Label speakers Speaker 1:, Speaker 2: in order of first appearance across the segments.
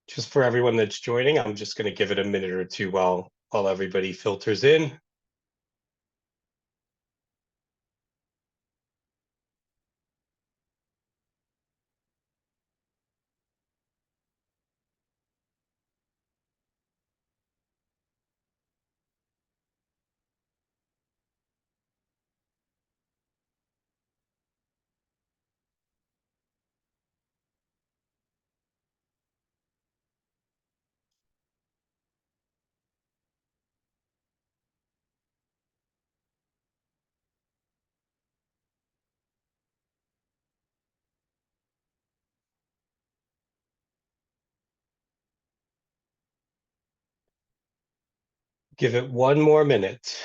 Speaker 1: Just for everyone that's joining, I'm just going to give it a minute or two while everybody filters in. Give it one more minute.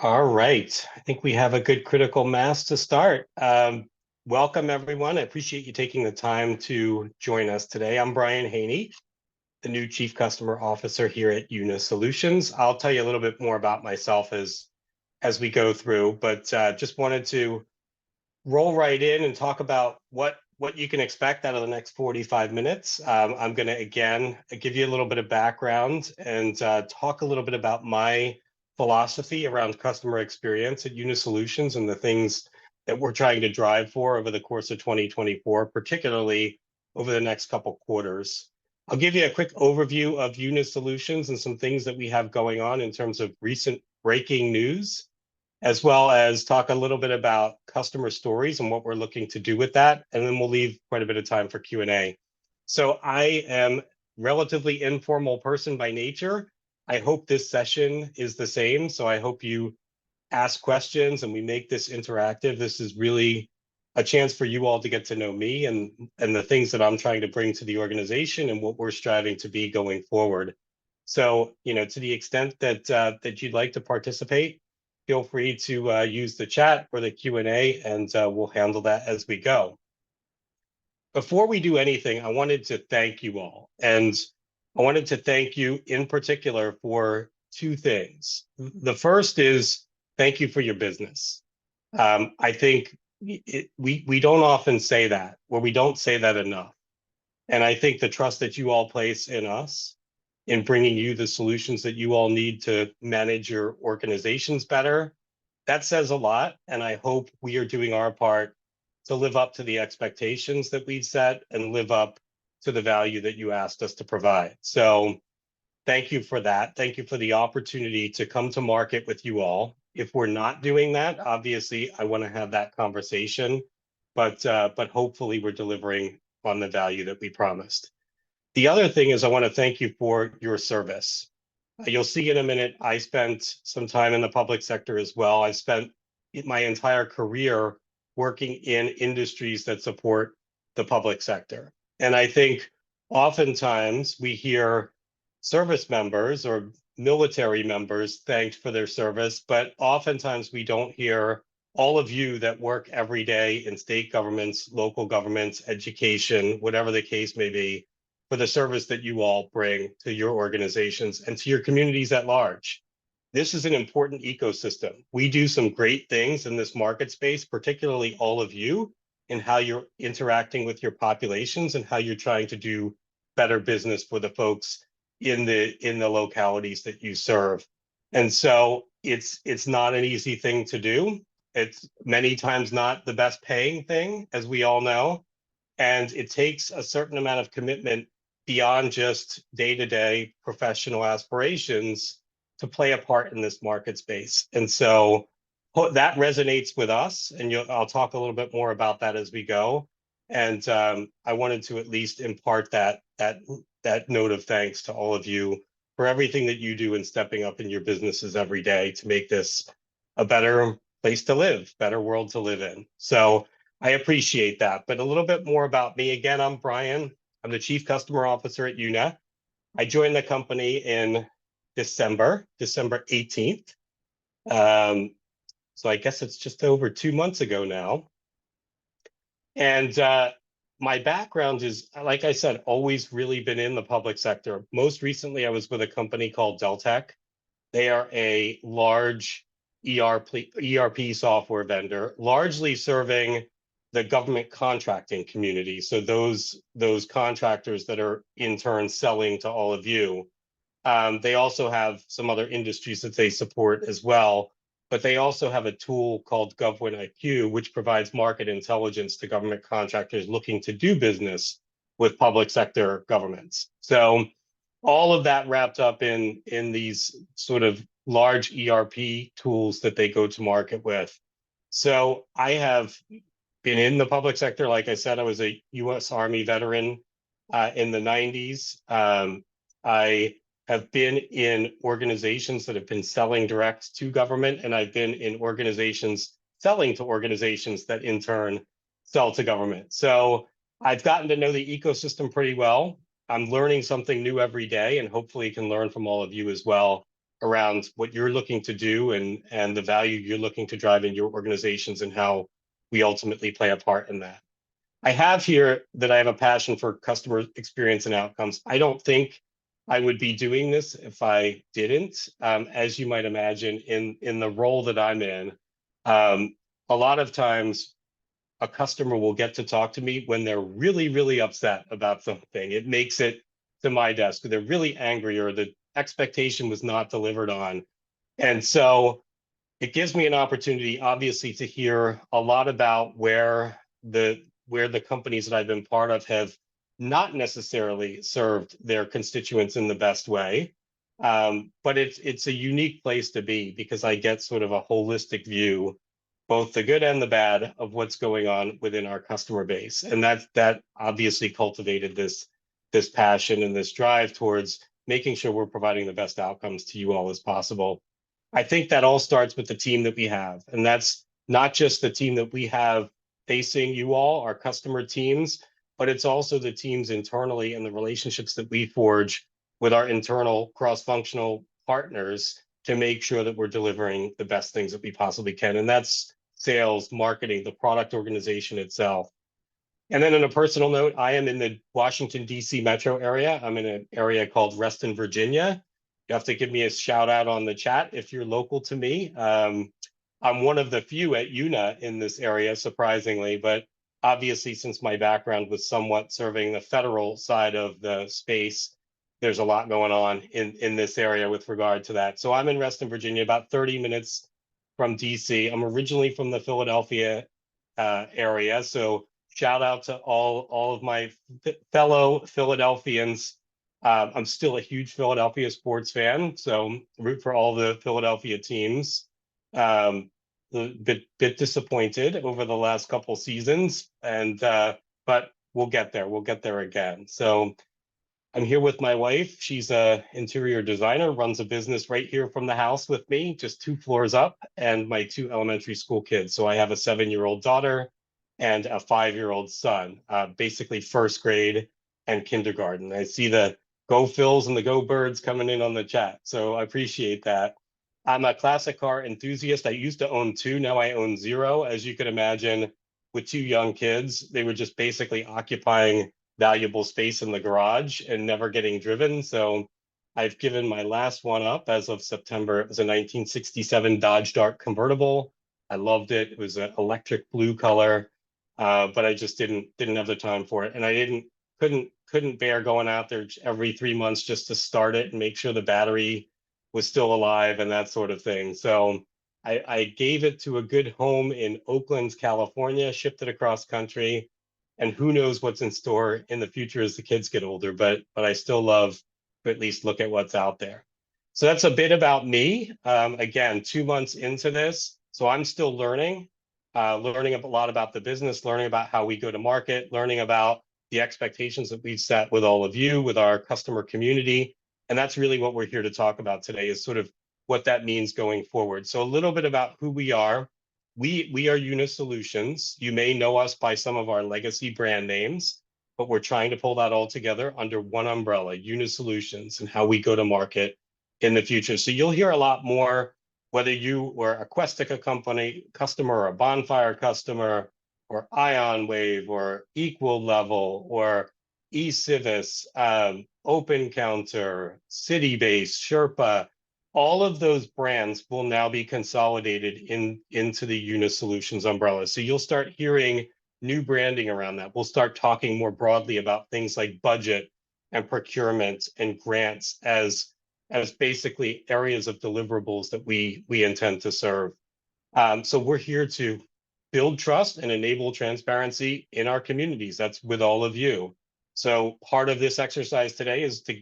Speaker 1: All right. I think we have a good critical mass to start. Welcome, everyone. I appreciate you taking the time to join us today. I'm Brian Haney, the new Chief Customer Officer here at Euna Solutions. I'll tell you a little bit more about myself as we go through, but just wanted to roll right in and talk about what you can expect out of the next 45 minutes. I'm going to again give you a little bit of background and talk a little bit about my philosophy around customer experience at Uni Solutions and the things that we're trying to drive for over the course of 2024, particularly over the next couple quarters. I'll give you a quick overview of Uni Solutions and some things that we have going on in terms of recent breaking news, as well as talk a little bit about customer stories and what we're looking to do with that. And then we'll leave quite a bit of time for Q&A. So I am relatively informal person by nature. I hope this session is the same. So I hope you ask questions and we make this interactive. This is really a chance for you all to get to know me and the things that I'm trying to bring to the organization and what we're striving to be going forward. So, to the extent that you'd like to participate, feel free to use the chat or the Q&A, and we'll handle that as we go. Before we do anything, I wanted to thank you all. And I wanted to thank you in particular for two things. The first is thank you for your business. I think we don't often say that, or we don't say that enough. And I think the trust that you all place in us, in bringing you the solutions that you all need to manage your organizations better, that says a lot. And I hope we are doing our part to live up to the expectations that we've set and live up to the value that you asked us to provide. So thank you for that. Thank you for the opportunity to come to market with you all. If we're not doing that, obviously, I want to have that conversation, but hopefully we're delivering on the value that we promised. The other thing is I want to thank you for your service. You'll see in a minute, I spent some time in the public sector as well. I've spent my entire career working in industries that support the public sector. And I think oftentimes we hear service members or military members thanked for their service, but oftentimes we don't hear all of you that work every day in state governments, local governments, education, whatever the case may be, for the service that you all bring to your organizations and to your communities at large. This is an important ecosystem. We do some great things in this market space, particularly all of you, in how you're interacting with your populations and how you're trying to do better business for the folks in the localities that you serve. And so it's not an easy thing to do. It's many times not the best paying thing, as we all know. And it takes a certain amount of commitment beyond just day-to-day professional aspirations to play a part in this market space. And so that resonates with us, and I'll talk a little bit more about that as we go. And I wanted to at least impart that note of thanks to all of you for everything that you do in stepping up in your businesses every day to make this a better place to live, better world to live in. So I appreciate that. But a little bit more about me. Again, I'm Brian. I'm the Chief Customer Officer at Euna. I joined the company in December 18th. So I guess it's just over 2 months ago now. And my background is, like I said, always really been in the public sector. Most recently, I was with a company called Deltek. They are a large ERP software vendor, largely serving the government contracting community. So those contractors that are in turn selling to all of you. They also have some other industries that they support as well, but they also have a tool called GovWin IQ, which provides market intelligence to government contractors looking to do business with public sector governments. So all of that wrapped up in these sort of large ERP tools that they go to market with. So I have been in the public sector. Like I said, I was a U.S. Army veteran in the 90s. I have been in organizations that have been selling direct to government, and I've been in organizations selling to organizations that in turn sell to government. So I've gotten to know the ecosystem pretty well. I'm learning something new every day, and hopefully can learn from all of you as well around what you're looking to do and the value you're looking to drive in your organizations and how we ultimately play a part in that. I have here that I have a passion for customer experience and outcomes. I don't think I would be doing this if I didn't. As you might imagine, in the role that I'm in, a lot of times a customer will get to talk to me when they're really, really upset about something. It makes it to my desk. They're really angry or the expectation was not delivered on. And so it gives me an opportunity, obviously, to hear a lot about where the companies that I've been part of have not necessarily served their constituents in the best way. But it's a unique place to be because I get sort of a holistic view, both the good and the bad, of what's going on within our customer base. And that obviously cultivated this passion and this drive towards making sure we're providing the best outcomes to you all as possible. I think that all starts with the team that we have. And that's not just the team that we have facing you all, our customer teams, but it's also the teams internally and the relationships that we forge with our internal cross-functional partners to make sure that we're delivering the best things that we possibly can. And that's sales, marketing, the product organization itself. And then on a personal note, I am in the Washington, D.C. metro area. I'm in an area called Reston, Virginia. You have to give me a shout out on the chat if you're local to me. I'm one of the few at Euna in this area, surprisingly, but obviously since my background was somewhat serving the federal side of the space, there's a lot going on in this area with regard to that. So I'm in Reston, Virginia, about 30 minutes from DC. I'm originally from the Philadelphia area, so shout out to all of my fellow Philadelphians. I'm still a huge Philadelphia sports fan, so root for all the Philadelphia teams. A bit disappointed over the last couple seasons, but we'll get there. We'll get there again. So I'm here with my wife. She's an interior designer, runs a business right here from the house with me, just 2 floors up, and my 2 elementary school kids. So I have a 7-year-old daughter and a 5-year-old son, basically first grade and kindergarten. I see the Go Phils and the Go Birds coming in on the chat, so I appreciate that. I'm a classic car enthusiast. I used to own 2, now I own 0. As you can imagine, with 2 young kids, they were just basically occupying valuable space in the garage and never getting driven. So I've given my last one up as of September. It was a 1967 Dodge Dart convertible. I loved it. It was an electric blue color, but I just didn't have the time for it, and I couldn't bear going out there every 3 months just to start it and make sure the battery was still alive and that sort of thing. So I gave it to a good home in Oakland, California, shipped it across country, and who knows what's in store in the future as the kids get older, but I still love to at least look at what's out there. So that's a bit about me. Again, 2 months into this, so I'm still learning, learning a lot about the business, learning about how we go to market, learning about the expectations that we've set with all of you, with our customer community. And that's really what we're here to talk about today, is sort of what that means going forward. So a little bit about who we are. We are Euna Solutions. You may know us by some of our legacy brand names, but we're trying to pull that all together under one umbrella, Euna Solutions, and how we go to market in the future. So you'll hear a lot more, whether you were a Questica company customer, or a Bonfire customer, or Ion Wave, or Equal Level, or eCivis, Open Counter, Citybase, Sherpa. All of those brands will now be consolidated into the Euna Solutions umbrella. So you'll start hearing new branding around that. We'll start talking more broadly about things like budget and procurement and grants as basically areas of deliverables that we intend to serve. So we're here to build trust and enable transparency in our communities. That's with all of you. So part of this exercise today is to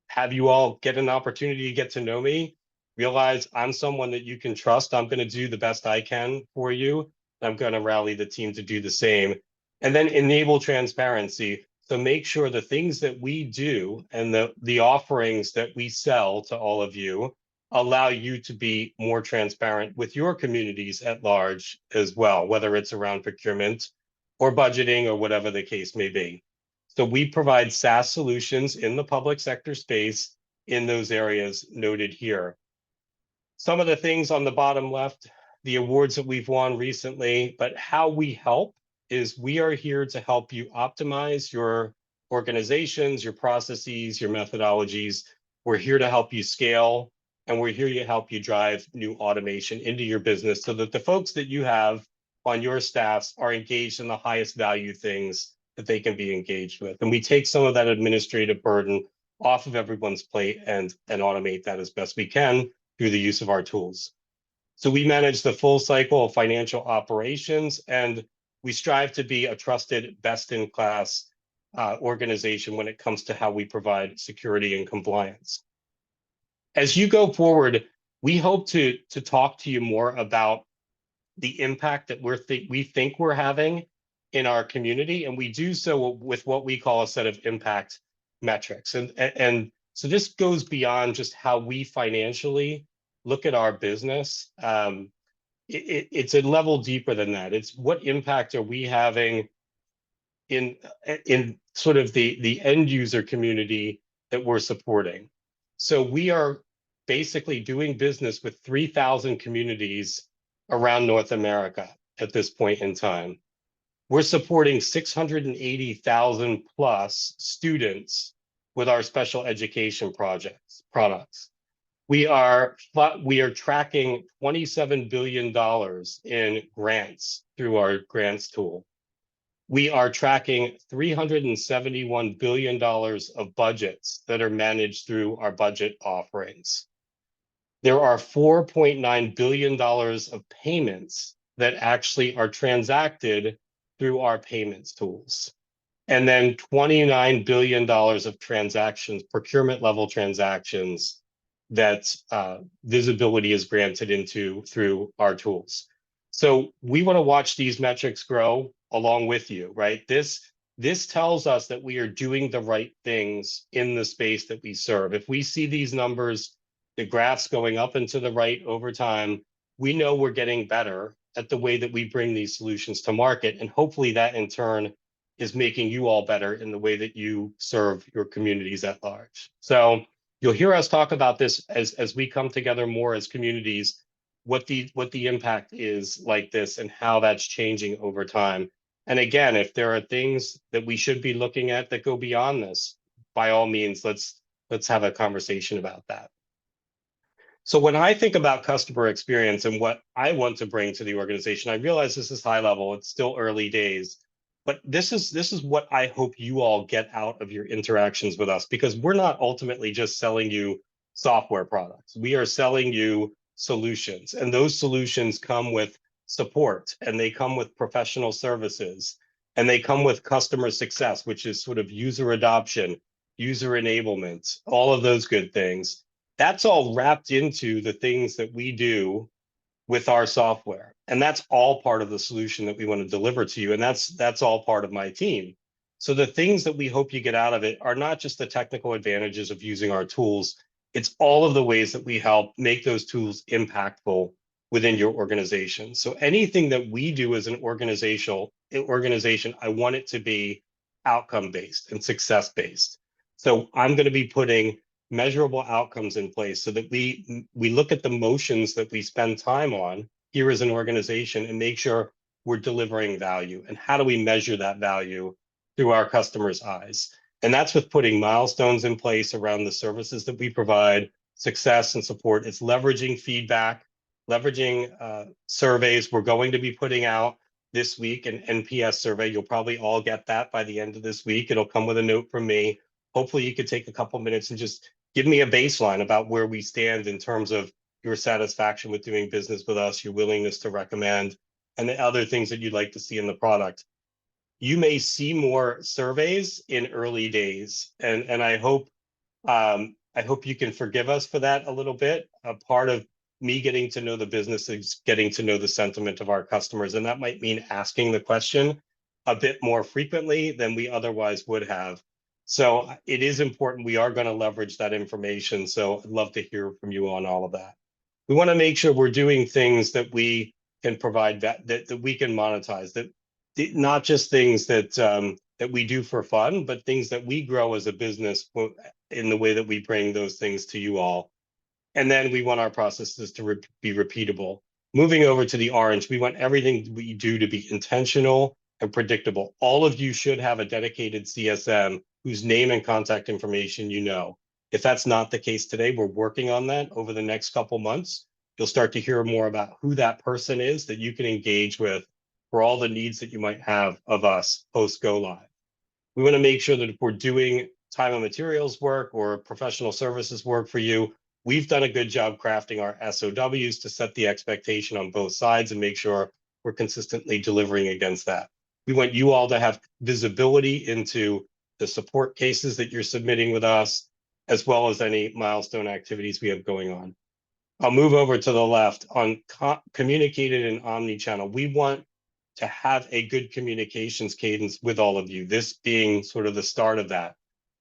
Speaker 1: have you all get an opportunity to get to know me, realize I'm someone that you can trust. I'm going to do the best I can for you. I'm going to rally the team to do the same. And then enable transparency. So make sure the things that we do and the offerings that we sell to all of you allow you to be more transparent with your communities at large as well, whether it's around procurement or budgeting or whatever the case may be. So we provide SaaS solutions in the public sector space in those areas noted here. Some of the things on the bottom left, the awards that we've won recently, but how we help is we are here to help you optimize your organizations, your processes, your methodologies. We're here to help you scale, and we're here to help you drive new automation into your business so that the folks that you have on your staffs are engaged in the highest value things that they can be engaged with. And we take some of that administrative burden off of everyone's plate and automate that as best we can through the use of our tools. So we manage the full cycle of financial operations, and we strive to be a trusted, best-in-class organization when it comes to how we provide security and compliance. As you go forward, we hope to talk to you more about the impact that we think we're having in our community, and we do so with what we call a set of impact metrics. And so this goes beyond just how we financially look at our business. It's a level deeper than that. It's what impact are we having in sort of the end user community that we're supporting. So we are basically doing business with 3,000 communities around North America at this point in time. We're supporting 680,000 plus students with our special education products. We are tracking $27 billion in grants through our grants tool. We are tracking $371 billion of budgets that are managed through our budget offerings. There are $4.9 billion of payments that actually are transacted through our payments tools. And then $29 billion of transactions, procurement level transactions, that visibility is granted into through our tools. So we want to watch these metrics grow along with you, right? This tells us that we are doing the right things in the space that we serve. If we see these numbers, the graphs going up and to the right over time, we know we're getting better at the way that we bring these solutions to market. And hopefully that in turn is making you all better in the way that you serve your communities at large. So you'll hear us talk about this as we come together more as communities, what the impact is like this and how that's changing over time. And again, if there are things that we should be looking at that go beyond this, by all means, let's have a conversation about that. So when I think about customer experience and what I want to bring to the organization, I realize this is high level, it's still early days, but this is what I hope you all get out of your interactions with us, because we're not ultimately just selling you software products. We are selling you solutions, and those solutions come with support and they come with professional services. And they come with customer success, which is sort of user adoption, user enablement, all of those good things. That's all wrapped into the things that we do with our software. And that's all part of the solution that we want to deliver to you. And that's all part of my team. So the things that we hope you get out of it are not just the technical advantages of using our tools, it's all of the ways that we help make those tools impactful within your organization. So anything that we do as an organization, I want it to be outcome based and success based. So I'm going to be putting measurable outcomes in place so that we look at the motions that we spend time on here as an organization and make sure we're delivering value. And how do we measure that value through our customers' eyes? And that's with putting milestones in place around the services that we provide, success and support. It's leveraging feedback, leveraging surveys. We're going to be putting out this week an NPS survey. You'll probably all get that by the end of this week. It'll come with a note from me. Hopefully you could take a couple minutes and just give me a baseline about where we stand in terms of your satisfaction with doing business with us, your willingness to recommend, and the other things that you'd like to see in the product. You may see more surveys in early days, and I hope you can forgive us for that a little bit. A part of me getting to know the business is getting to know the sentiment of our customers, and that might mean asking the question a bit more frequently than we otherwise would have. So it is important. We are going to leverage that information. So I'd love to hear from you on all of that. We want to make sure we're doing things that we can provide that we can monetize, that not just things that we do for fun, but things that we grow as a business in the way that we bring those things to you all. And then we want our processes to be repeatable. Moving over to the orange, we want everything we do to be intentional and predictable. All of you should have a dedicated CSM whose name and contact information you know. If that's not the case today, we're working on that over the next couple months. You'll start to hear more about who that person is that you can engage with for all the needs that you might have of us post go live. We want to make sure that if we're doing time and materials work or professional services work for you, we've done a good job crafting our SOWs to set the expectation on both sides and make sure we're consistently delivering against that. We want you all to have visibility into the support cases that you're submitting with us, as well as any milestone activities we have going on. I'll move over to the left on communicated and omni-channel. We want to have a good communications cadence with all of you, this being sort of the start of that.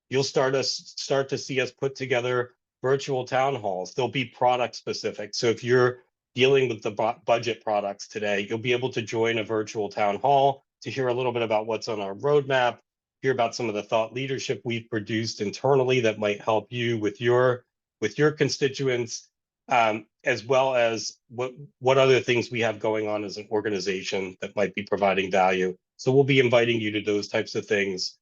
Speaker 1: You'll start to see us put together virtual town halls. They'll be product specific. So if you're dealing with the budget products today, you'll be able to join a virtual town hall to hear a little bit about what's on our roadmap, hear about some of the thought leadership we've produced internally that might help you with your constituents, as well as what other things we have going on as an organization that might be providing value. So we'll be inviting you to those types of things.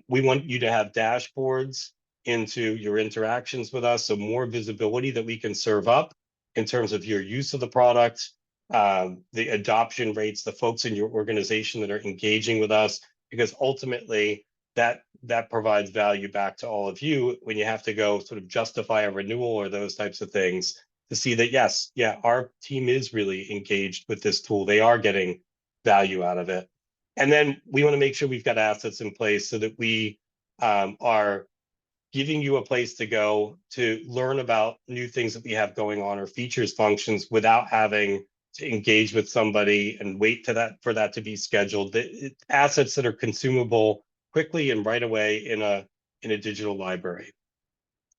Speaker 1: We want you to have dashboards into your interactions with us, so more visibility that we can serve up in terms of your use of the product, the adoption rates, the folks in your organization that are engaging with us, because ultimately that provides value back to all of you when you have to go sort of justify a renewal or those types of things to see that, yes, yeah, our team is really engaged with this tool. They are getting value out of it. And then we want to make sure we've got assets in place so that we are giving you a place to go to learn about new things that we have going on or features, functions without having to engage with somebody and wait for that to be scheduled. Assets that are consumable quickly and right away in a digital library.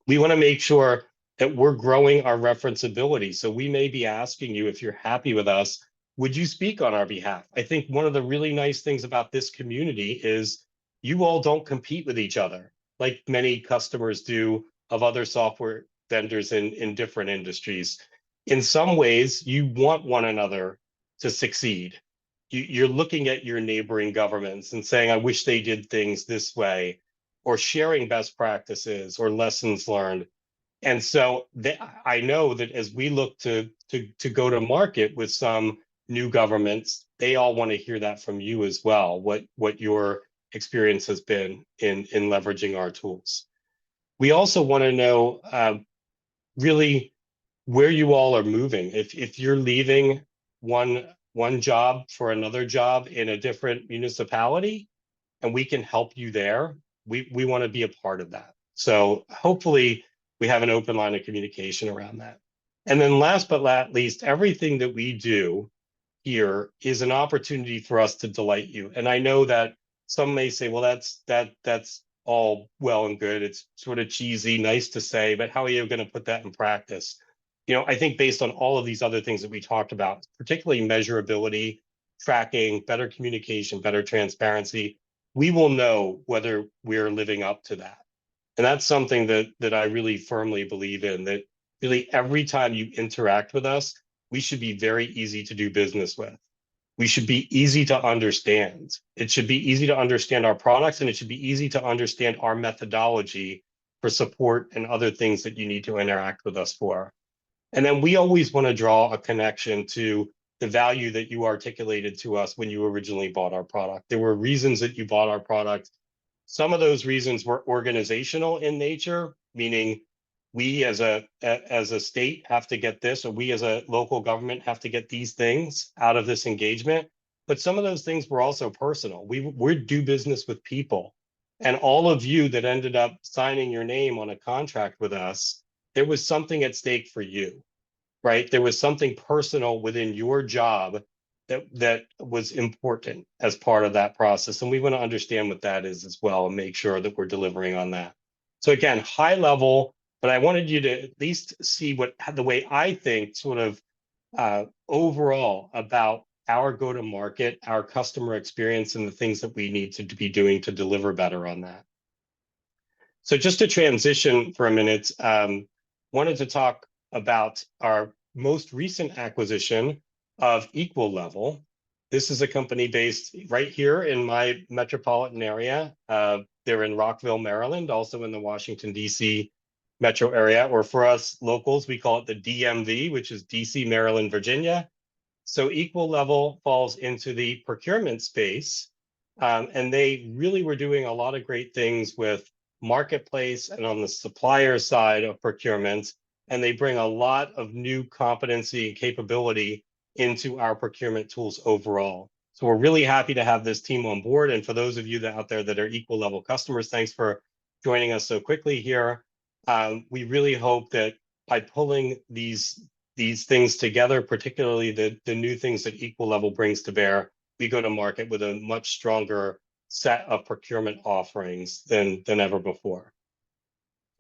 Speaker 1: We want to make sure that we're growing our referenceability. So we may be asking you, if you're happy with us, would you speak on our behalf? I think one of the really nice things about this community is you all don't compete with each other like many customers do of other software vendors in different industries. In some ways, you want one another to succeed. You're looking at your neighboring governments and saying, I wish they did things this way, or sharing best practices or lessons learned. And so I know that as we look to go to market with some new governments, they all want to hear that from you as well, what your experience has been in leveraging our tools. We also want to know really where you all are moving. If you're leaving one one job for another job in a different municipality, and we can help you there, we want to be a part of that. So hopefully we have an open line of communication around that. And then last but not least, everything that we do here is an opportunity for us to delight you. And I know that some may say, well, that's all well and good. It's sort of cheesy, nice to say, but how are you going to put that in practice? I think based on all of these other things that we talked about, particularly measurability, tracking, better communication, better transparency, we will know whether we're living up to that. And that's something that I really firmly believe in, that really every time you interact with us, we should be very easy to do business with. We should be easy to understand. It should be easy to understand our products, and it should be easy to understand our methodology for support and other things that you need to interact with us for. And then we always want to draw a connection to the value that you articulated to us when you originally bought our product. There were reasons that you bought our product. Some of those reasons were organizational in nature, meaning we as a state have to get this, or we as a local government have to get these things out of this engagement. But some of those things were also personal. We do business with people. And all of you that ended up signing your name on a contract with us, there was something at stake for you, right? There was something personal within your job that was important as part of that process. And we want to understand what that is as well and make sure that we're delivering on that. So again, high level, but I wanted you to at least see the way I think sort of overall about our go-to-market, our customer experience, and the things that we need to be doing to deliver better on that. So just to transition for a minute, wanted to talk about our most recent acquisition of Equal Level. This is a company based right here in my metropolitan area. They're in Rockville, Maryland, also in the Washington, D.C. metro area, or for us locals, we call it the DMV, which is D.C., Maryland, Virginia. So Equal Level falls into the procurement space, and they really were doing a lot of great things with marketplace and on the supplier side of procurement, and they bring a lot of new competency and capability into our procurement tools overall. So we're really happy to have this team on board. And for those of you that out there that are Equal Level customers, thanks for joining us so quickly here. We really hope that by pulling these things together, particularly the new things that Equal Level brings to bear, we go to market with a much stronger set of procurement offerings than ever before.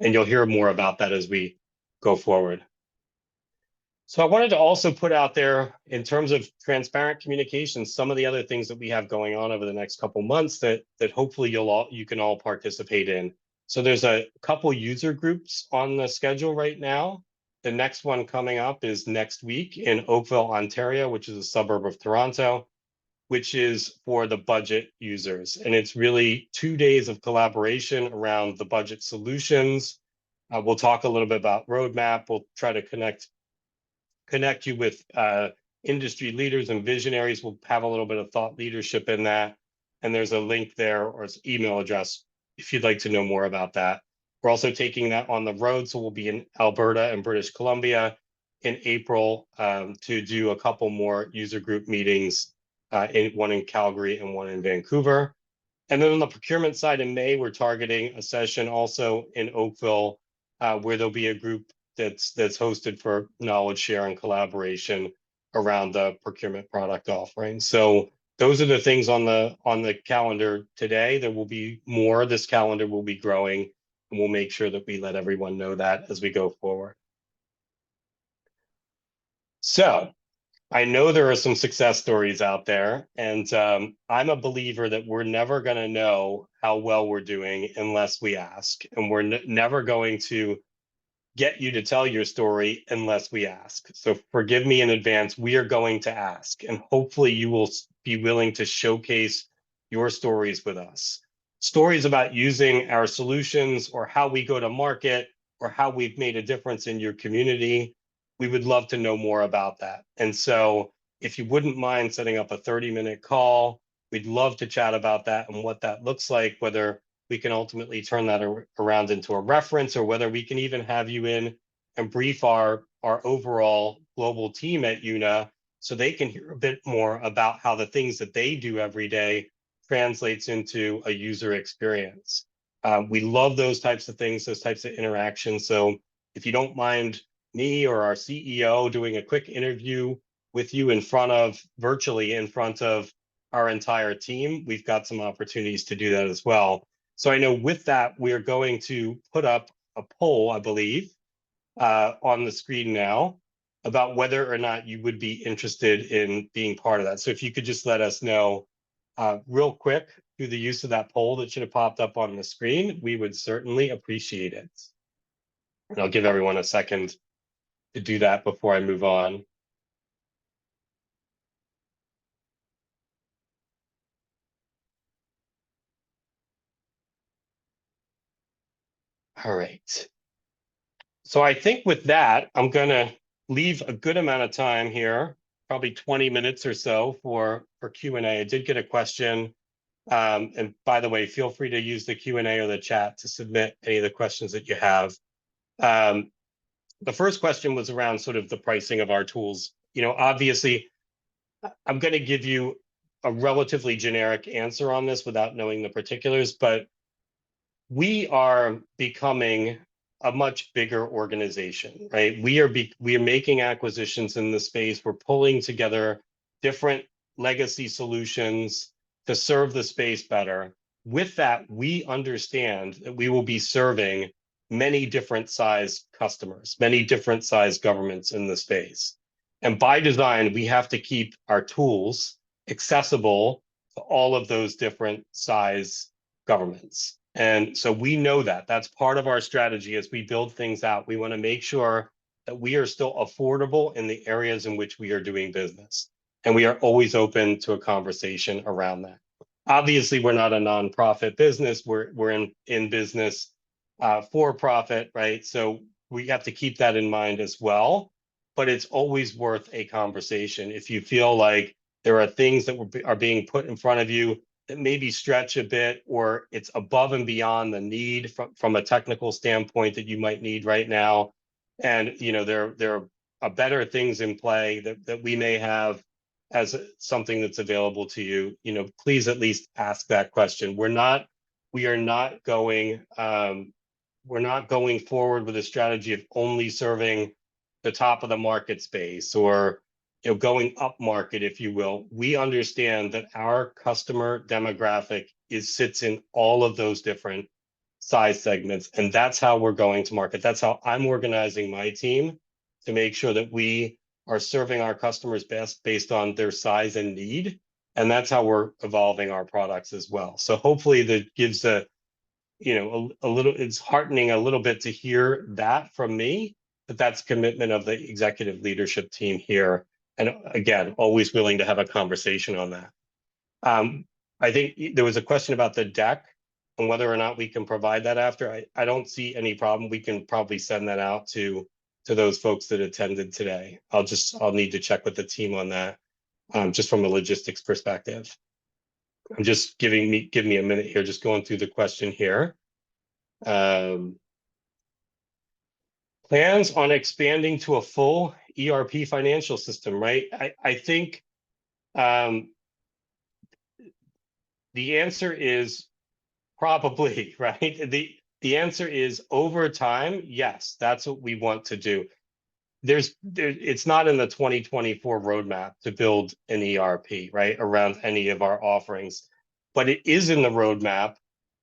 Speaker 1: And you'll hear more about that as we go forward. So I wanted to also put out there, in terms of transparent communication, some of the other things that we have going on over the next couple months that hopefully you can all participate in. So there's a couple user groups on the schedule right now. The next one coming up is next week in Oakville, Ontario, which is a suburb of Toronto, which is for the budget users. And it's really 2 days of collaboration around the budget solutions. We'll talk a little bit about roadmap. We'll try to connect you with industry leaders and visionaries. We'll have a little bit of thought leadership in that. And there's a link there or an email address if you'd like to know more about that. We're also taking that on the road. So we'll be in Alberta and British Columbia in April to do a couple more user group meetings, one in Calgary and one in Vancouver. And then on the procurement side in May, we're targeting a session also in Oakville where there'll be a group that's hosted for knowledge share and collaboration around the procurement product offering. So those are the things on the calendar today. There will be more. This calendar will be growing, and we'll make sure that we let everyone know that as we go forward. So I know there are some success stories out there, and I'm a believer that we're never going to know how well we're doing unless we ask, and we're never going to get you to tell your story unless we ask. So forgive me in advance, we are going to ask, and hopefully you will be willing to showcase your stories with us. Stories about using our solutions or how we go to market or how we've made a difference in your community. We would love to know more about that. And so if you wouldn't mind setting up a 30-minute call, we'd love to chat about that and what that looks like, whether we can ultimately turn that around into a reference, or whether we can even have you in and brief our overall global team at Euna so they can hear a bit more about how the things that they do every day translates into a user experience. We love those types of things, those types of interactions. So if you don't mind me or our CEO doing a quick interview with you virtually in front of our entire team, we've got some opportunities to do that as well. So I know with that, we are going to put up a poll, I believe, on the screen now about whether or not you would be interested in being part of that. So if you could just let us know real quick through the use of that poll that should have popped up on the screen, we would certainly appreciate it. And I'll give everyone a second to do that before I move on. All right. So I think with that, I'm going to leave a good amount of time here, probably 20 minutes or so for Q&A. I did get a question. And by the way, feel free to use the Q&A or the chat to submit any of the questions that you have. The first question was around sort of the pricing of our tools. Obviously, I'm going to give you a relatively generic answer on this without knowing the particulars, but we are becoming a much bigger organization, right? We are making acquisitions in the space. We're pulling together different legacy solutions to serve the space better. With that, we understand that we will be serving many different size customers, many different size governments in the space. And by design, we have to keep our tools accessible to all of those different size governments. And so we know that that's part of our strategy as we build things out. We want to make sure that we are still affordable in the areas in which we are doing business. And we are always open to a conversation around that. Obviously, we're not a nonprofit business. We're in business for profit, right? So we have to keep that in mind as well. But it's always worth a conversation. If you feel like there are things that are being put in front of you that maybe stretch a bit, or it's above and beyond the need from a technical standpoint that you might need right now, and there are better things in play that we may have as something that's available to you, please at least ask that question. We're not going forward with a strategy of only serving the top of the market space or going up market, if you will. We understand that our customer demographic sits in all of those different size segments, and that's how we're going to market. That's how I'm organizing my team to make sure that we are serving our customers best based on their size and need, and that's how we're evolving our products as well. So hopefully that gives a little, it's heartening a little bit to hear that from me, that that's commitment of the executive leadership team here. And again, always willing to have a conversation on that. I think there was a question about the deck and whether or not we can provide that after. I don't see any problem. We can probably send that out to those folks that attended today. I'll need to check with the team on that, just from a logistics perspective. I'm just give me a minute here, just going through the question here. Plans on expanding to a full ERP financial system, right? I think the answer is probably, right? The answer is over time, yes, that's what we want to do. It's not in the 2024 roadmap to build an ERP, right, around any of our offerings, but it is in the roadmap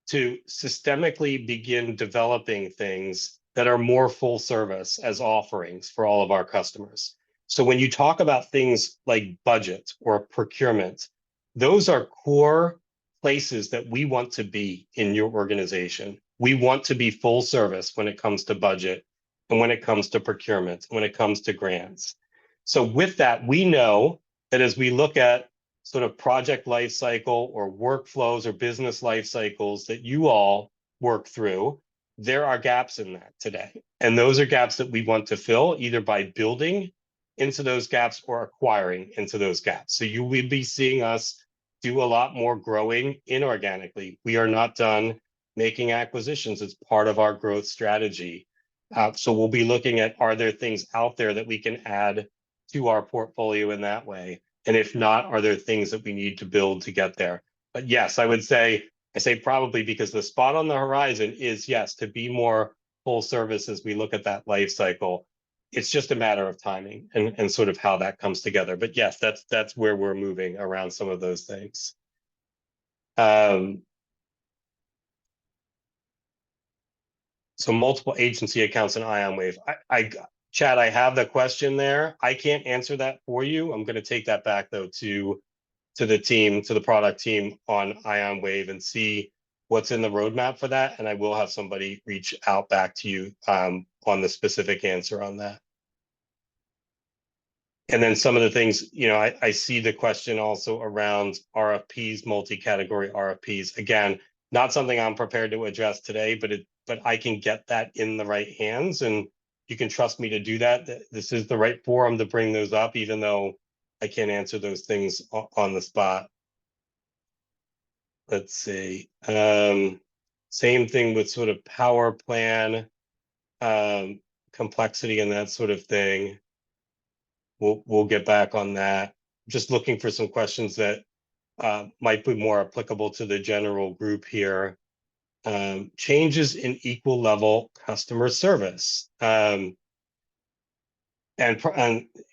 Speaker 1: to systemically begin developing things that are more full service as offerings for all of our customers. So when you talk about things like budget or procurement, those are core places that we want to be in your organization. We want to be full service when it comes to budget and when it comes to procurement, when it comes to grants. So with that, we know that as we look at sort of project life cycle or workflows or business life cycles that you all work through, there are gaps in that today. And those are gaps that we want to fill either by building into those gaps or acquiring into those gaps. So you will be seeing us do a lot more growing inorganically. We are not done making acquisitions. It's part of our growth strategy. So we'll be looking at, are there things out there that we can add to our portfolio in that way? And if not, are there things that we need to build to get there? But yes, I say probably because the spot on the horizon is, yes, to be more full service as we look at that life cycle. It's just a matter of timing and sort of how that comes together. But yes, that's where we're moving around some of those things. So multiple agency accounts in IonWave. Chad, I have the question there. I can't answer that for you. I'm going to take that back though to the team, to the product team on IonWave and see what's in the roadmap for that. And I will have somebody reach out back to you on the specific answer on that. And then some of the things, I see the question also around RFPs, multi-category RFPs. Again, not something I'm prepared to address today, but I can get that in the right hands, and you can trust me to do that. This is the right forum to bring those up, even though I can't answer those things on the spot. Let's see. Same thing with sort of power plan, complexity and that sort of thing. We'll get back on that. Just looking for some questions that might be more applicable to the general group here. Changes in equal level customer service, and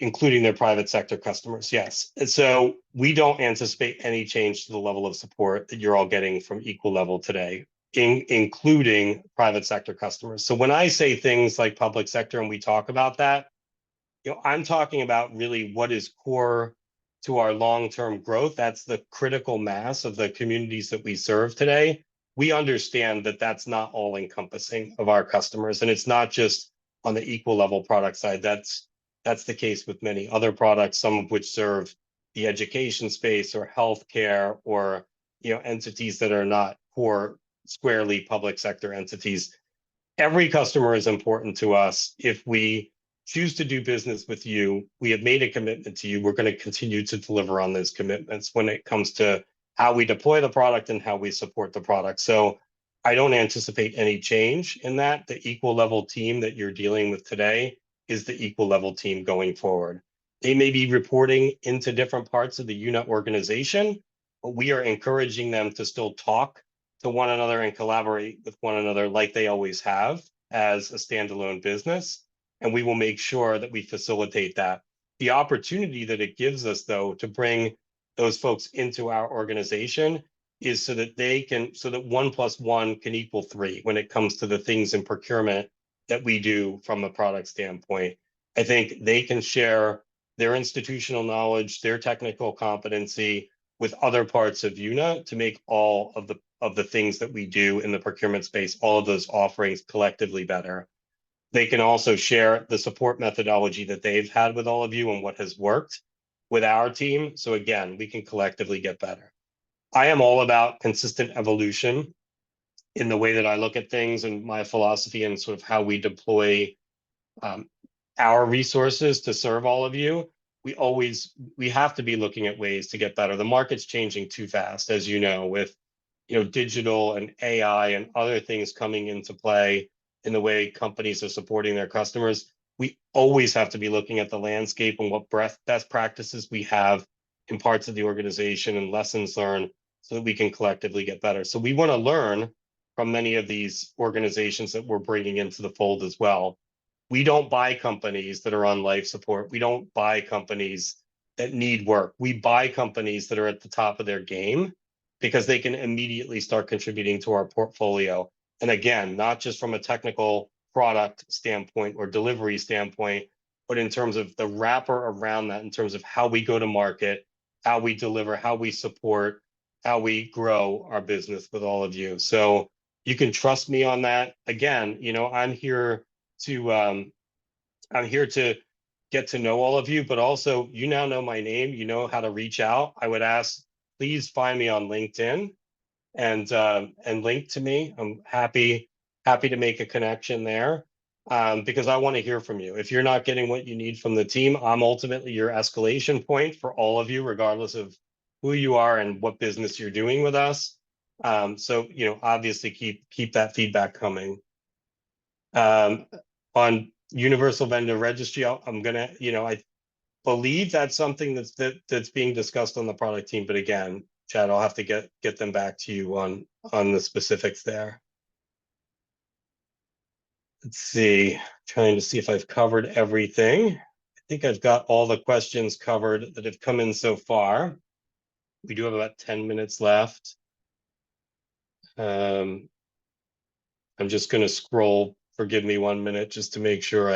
Speaker 1: including their private sector customers. Yes. And so we don't anticipate any change to the level of support that you're all getting from equal level today, including private sector customers. So when I say things like public sector and we talk about that, I'm talking about really what is core to our long-term growth. That's the critical mass of the communities that we serve today. We understand that that's not all encompassing of our customers, and it's not just on the equal level product side. That's the case with many other products, some of which serve the education space or healthcare or entities that are not core squarely public sector entities. Every customer is important to us. If we choose to do business with you, we have made a commitment to you. We're going to continue to deliver on those commitments when it comes to how we deploy the product and how we support the product. So I don't anticipate any change in that. The equal level team that you're dealing with today is the equal level team going forward. They may be reporting into different parts of the Euna organization, but we are encouraging them to still talk to one another and collaborate with one another like they always have as a standalone business. And we will make sure that we facilitate that. The opportunity that it gives us, though, to bring those folks into our organization is so that 1 + 1 can equal 3 when it comes to the things in procurement that we do from a product standpoint. I think they can share their institutional knowledge, their technical competency with other parts of Euna to make all of the things that we do in the procurement space, all of those offerings collectively better. They can also share the support methodology that they've had with all of you and what has worked with our team. So again, we can collectively get better. I am all about consistent evolution in the way that I look at things and my philosophy and sort of how we deploy our resources to serve all of you. We have to be looking at ways to get better. The market's changing too fast, as you know, with digital and AI and other things coming into play in the way companies are supporting their customers. We always have to be looking at the landscape and what best practices we have in parts of the organization and lessons learned so that we can collectively get better. So we want to learn from many of these organizations that we're bringing into the fold as well. We don't buy companies that are on life support. We don't buy companies that need work. We buy companies that are at the top of their game because they can immediately start contributing to our portfolio. And again, not just from a technical product standpoint or delivery standpoint, but in terms of the wrapper around that, in terms of how we go to market, how we deliver, how we support, how we grow our business with all of you. So you can trust me on that. Again, I'm here to get to know all of you, but also you now know my name, you know how to reach out. I would ask, please find me on LinkedIn and link to me. I'm happy to make a connection there because I want to hear from you. If you're not getting what you need from the team, I'm ultimately your escalation point for all of you, regardless of who you are and what business you're doing with us. So obviously keep that feedback coming. On Universal Vendor Registry, I'm gonna, believe that's something that's being discussed on the product team. But again, Chad, I'll have to get them back to you on the specifics there. Let's see, trying to see if I've covered everything. I think I've got all the questions covered that have come in so far. We do have about 10 minutes left. I'm just going to scroll. Forgive me 1 minute just to make sure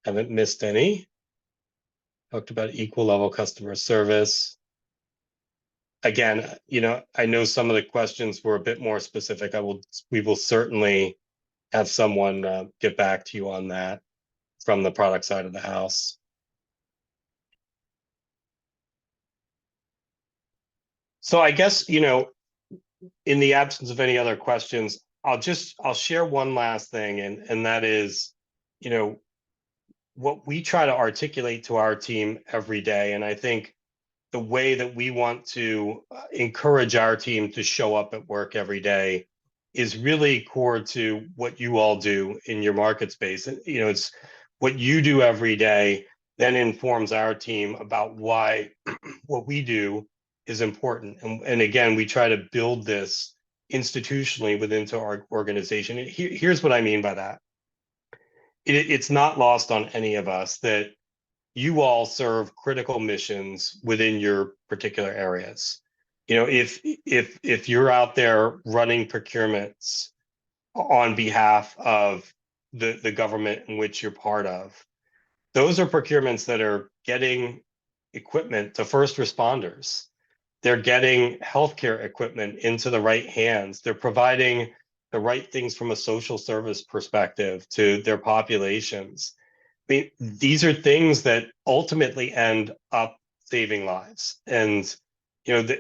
Speaker 1: haven't missed any. Talked about equal level customer service. Again, I know some of the questions were a bit more specific. We will certainly have someone get back to you on that from the product side of the house. So I guess, in the absence of any other questions, I'll share one last thing, and that is, what we try to articulate to our team every day. And I think the way that we want to encourage our team to show up at work every day is really core to what you all do in your market space. And, it's what you do every day then informs our team about why what we do is important. And again, we try to build this institutionally within our organization. Here's what I mean by that. It's not lost on any of us that you all serve critical missions within your particular areas. If you're out there running procurements on behalf of the government in which you're part of, those are procurements that are getting equipment to first responders. They're getting healthcare equipment into the right hands. They're providing the right things from a social service perspective to their populations. I mean, these are things that ultimately end up saving lives. And,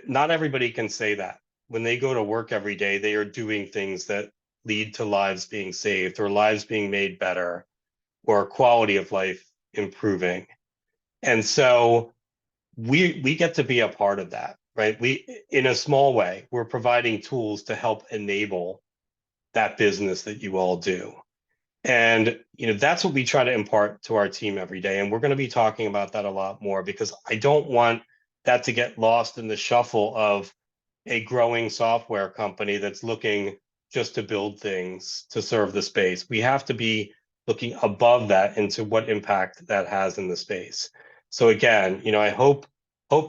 Speaker 1: not everybody can say that. When they go to work every day, they are doing things that lead to lives being saved or lives being made better or quality of life improving. And so we get to be a part of that, right? In a small way, we're providing tools to help enable that business that you all do. And that's what we try to impart to our team every day. And we're going to be talking about that a lot more because I don't want that to get lost in the shuffle of a growing software company that's looking just to build things to serve the space. We have to be looking above that into what impact that has in the space. So again, I hope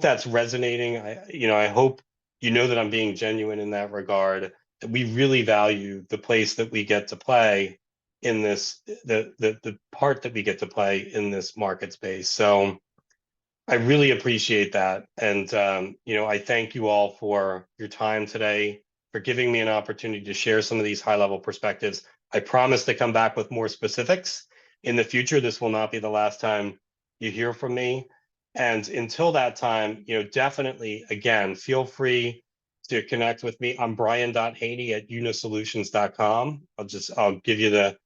Speaker 1: that's resonating. I hope that I'm being genuine in that regard, that we really value the place that we get to play in this, the part that we get to play in this market space. So I really appreciate that. And, I thank you all for your time today, for giving me an opportunity to share some of these high level perspectives. I promise to come back with more specifics in the future. This will not be the last time you hear from me. And until that time, definitely, again, feel free to connect with me. I'm brian.haney@unasolutions.com. I'll give you the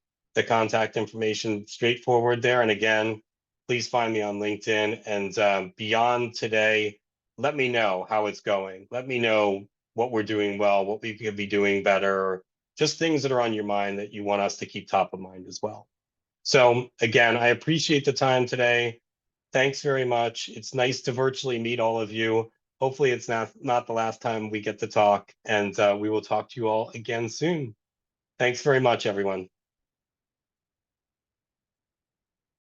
Speaker 1: contact information straightforward there. And again, please find me on LinkedIn. And beyond today, let me know how it's going. Let me know what we're doing well, what we could be doing better, just things that are on your mind that you want us to keep top of mind as well. So again, I appreciate the time today. Thanks very much. It's nice to virtually meet all of you. Hopefully it's not the last time we get to talk, and we will talk to you all again soon. Thanks very much, everyone.